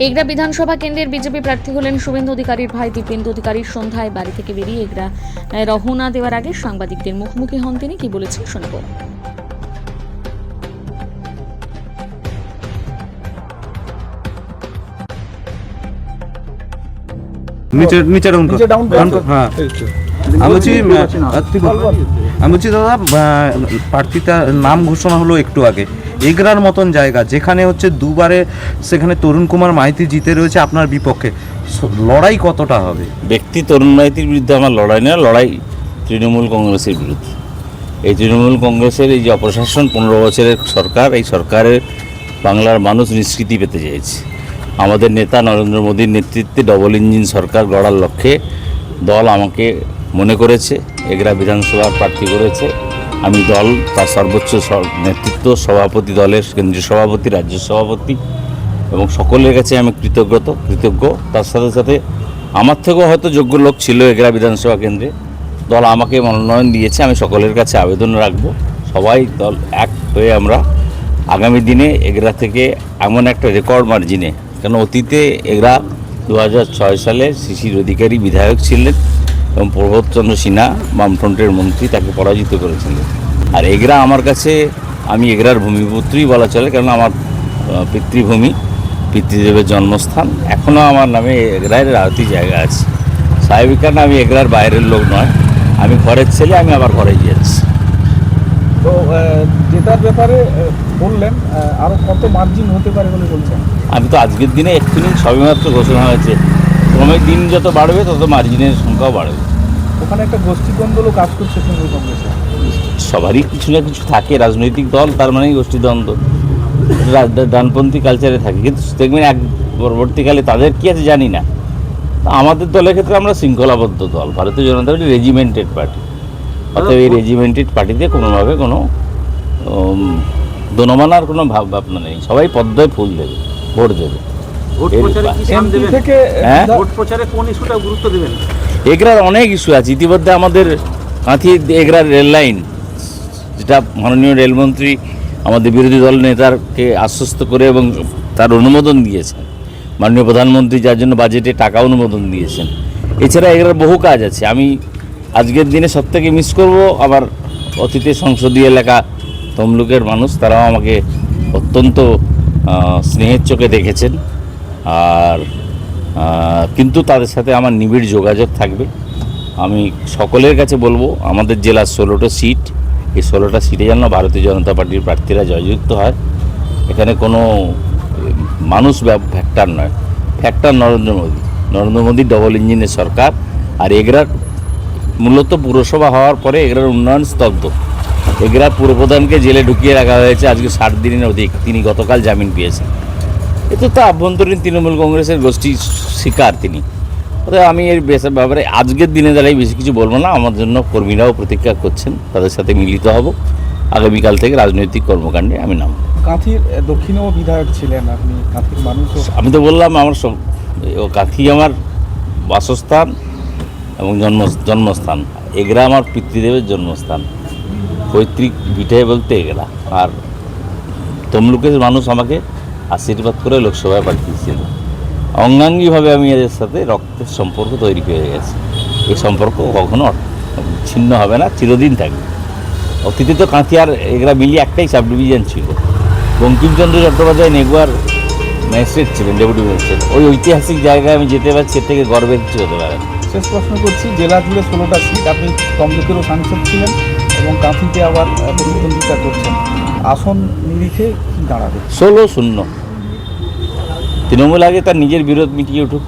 এগরা বিধানসভা কেন্দ্রের বিজেপি প্রার্থী হলেন শুভেন্দু অধিকারীর ভাই দীপেন্দু অধিকারীর। সন্ধ্যায় বাড়ি থেকে বেরিয়ে এগরা রওনা দেওয়ার আগে সাংবাদিকদের মুখোমুখি হন তিনি। কি বলেছেন শোনাব। আমি বলছি দাদা, প্রার্থীটার নাম ঘোষণা হলো একটু আগে। এগরার মতন জায়গা যেখানে হচ্ছে দুবারে সেখানে তরুণ কুমার মাইতি জিতে রয়েছে আপনার বিপক্ষে, লড়াই কতটা হবে? ব্যক্তি তরুণ মাইতির বিরুদ্ধে আমার লড়াই না, লড়াই তৃণমূল কংগ্রেসের বিরুদ্ধে। এই তৃণমূল কংগ্রেসের এই যে অপশাসন, 15 বছরের সরকার, এই সরকারের বাংলার মানুষ নিষ্কৃতি পেতে চাইছে। আমাদের নেতা নরেন্দ্র মোদীর নেতৃত্বে ডবল ইঞ্জিন সরকার গড়ার লক্ষ্যে দল আমাকে মনে করেছে, এগরা বিধানসভার প্রার্থী করেছে। আমি দল, তার সর্বোচ্চ নেতৃত্ব, সভাপতি, দলের কেন্দ্রীয় সভাপতি, রাজ্য সভাপতি এবং সকলের কাছে আমি কৃতজ্ঞ। তার সাথে সাথে আমার থেকেও হয়তো যোগ্য লোক ছিল এগরা বিধানসভা কেন্দ্রে, দল আমাকে মনোনয়ন দিয়েছে। আমি সকলের কাছে আবেদন রাখব, সবাই দল এক হয়ে আমরা আগামী দিনে এগরা থেকে এমন একটা রেকর্ড মার্জিনে, কেন অতীতে এগরা 2006 সালে শিশির অধিকারী বিধায়ক ছিলেন এবং প্রবোধচন্দ্র সিনহা বামফ্রন্টের মন্ত্রী তাকে পরাজিত করেছিলেন। আর এগরা আমার কাছে, আমি এগরার ভূমিপুত্রই বলা চলে, কারণ আমার পিতৃভূমি, পিতৃদেবের জন্মস্থান। এখনও আমার নামে এগরার রাজতি জায়গা আছে। স্বাভাবিক, কারণ আমি এগরার বাইরের লোক নয়, আমি ঘরের ছেলে, আমি আবার ঘরে গিয়েছি। তো জেতার ব্যাপারে বললেন, আরও কত মার্জিন হতে পারে বলে বলছেন? আমি তো আজকের দিনে এক্ষুনি সবেমাত্র ঘোষণা হয়েছে, ক্রমে দিন যত বাড়বে তত মার্জিনের সংখ্যাও বাড়বে। ওখানে একটা গোষ্ঠীদ্বন্দ্বও কাজ করছে তৃণমূল কংগ্রেসে। সবারই কিছু না কিছু থাকে, রাজনৈতিক দল তার মানেই গোষ্ঠীদ্বন্দ্ব, ডানপন্থী কালচারে থাকে। কিন্তু দেখবেন এক পরবর্তীকালে তাদের কী আছে জানি না। আমাদের দলের ক্ষেত্রে আমরা শৃঙ্খলাবদ্ধ দল, ভারতীয় জনতা পার্টি রেজিমেন্টেড পার্টি। অর্থাৎ এই রেজিমেন্টেড পার্টিতে কোনোভাবে কোনো দনমানার কোনো ভাবনা নেই। সবাই পদ্ময় ফুল দেবে, ভোট দেবে। এগরার অনেক ইস্যু আছে ইতিমধ্যে। আমাদের কাঁথি এগরার রেল লাইন, যেটা মাননীয় রেলমন্ত্রী আমাদের বিরোধী দল নেতাকে আশ্বস্ত করে এবং তার অনুমোদন দিয়েছেন, মাননীয় প্রধানমন্ত্রী যার জন্য বাজেটে টাকা অনুমোদন দিয়েছেন। এছাড়া এগরার বহু কাজ আছে। আমি আজকের দিনে সবথেকে মিস করব আমার অতীতের সংসদীয় এলাকা তমলুকের মানুষ, তারাও আমাকে অত্যন্ত স্নেহের চোখে দেখেছেন। আর কিন্তু তাদের সাথে আমার নিবিড় যোগাযোগ থাকবে। আমি সকলের কাছে বলবো, আমাদের জেলার 16টা সিট, এই 16টা সিটে যেন ভারতীয় জনতা পার্টির প্রার্থীরা জয়যুক্ত হয়। এখানে কোনো মানুষ ফ্যাক্টর নয়, ফ্যাক্টর নরেন্দ্র মোদী ডবল ইঞ্জিনের সরকার। আর এগরার মূলত পুরসভা হওয়ার পরে এগরার উন্নয়ন স্তব্ধ। এগরার পুরপ্রধানকে জেলে ঢুকিয়ে রাখা হয়েছে আজকে 60 দিনের অধিক, তিনি গতকাল জামিন পেয়েছেন। এতে তো আভ্যন্তরীণ তৃণমূল কংগ্রেসের গোষ্ঠী শিকার তিনি। অর্থাৎ আমি এর ব্যাপারে আজকের দিনে দাঁড়িয়ে বেশি কিছু বলবো না। আমার জন্য কর্মীরাও প্রতীক্ষা করছেন, তাদের সাথে মিলিত হব। আগামীকাল থেকে রাজনৈতিক কর্মকাণ্ডে আমি নাম। কাঁথির দক্ষিণেও বিধায়ক ছিলেন আপনি, কাঁথির মানুষ। আমি তো বললাম আমার কাঁথি আমার বাসস্থান এবং জন্মস্থান। এগরা আমার পিতৃদেবের জন্মস্থান, পৈতৃক ভিটে বলতে এগরা। আর তমলুকের মানুষ আমাকে আশীর্বাদ করে লোকসভায় পাঠিয়েছিল। অঙ্গাঙ্গিভাবে আমি এদের সাথে রক্তের সম্পর্ক তৈরি হয়ে গেছে। এই সম্পর্ক কখনো ছিন্ন হবে না, চিরদিন থাকবে। অতীতে তো কাঁথি আর এগরা মিলিয়ে একটাই সাব ডিভিশন ছিল। বঙ্কিমচন্দ্র চট্টোপাধ্যায় নেগুয়ার ম্যাজিস্ট্রেট ছিলেন, ডেপুটি ম্যাজিস্ট্রেট। ওই ঐতিহাসিক জায়গায় আমি যেতে পারছি, এর থেকে গর্বের কিছু হতে পারে। শেষ প্রশ্ন করছি, জেলা জুড়ে 16টা সিট, আপনি তমলুকেরও সাংসদ ছিলেন এবং কাঁথিতে আবার প্রতিদ্বন্দ্বিতা করছেন। আসন নিরিখে কী দাঁড়াবে? 16-0। তৃণমূল আগে তার নিজের বিরোধ মিটিয়ে উঠুক।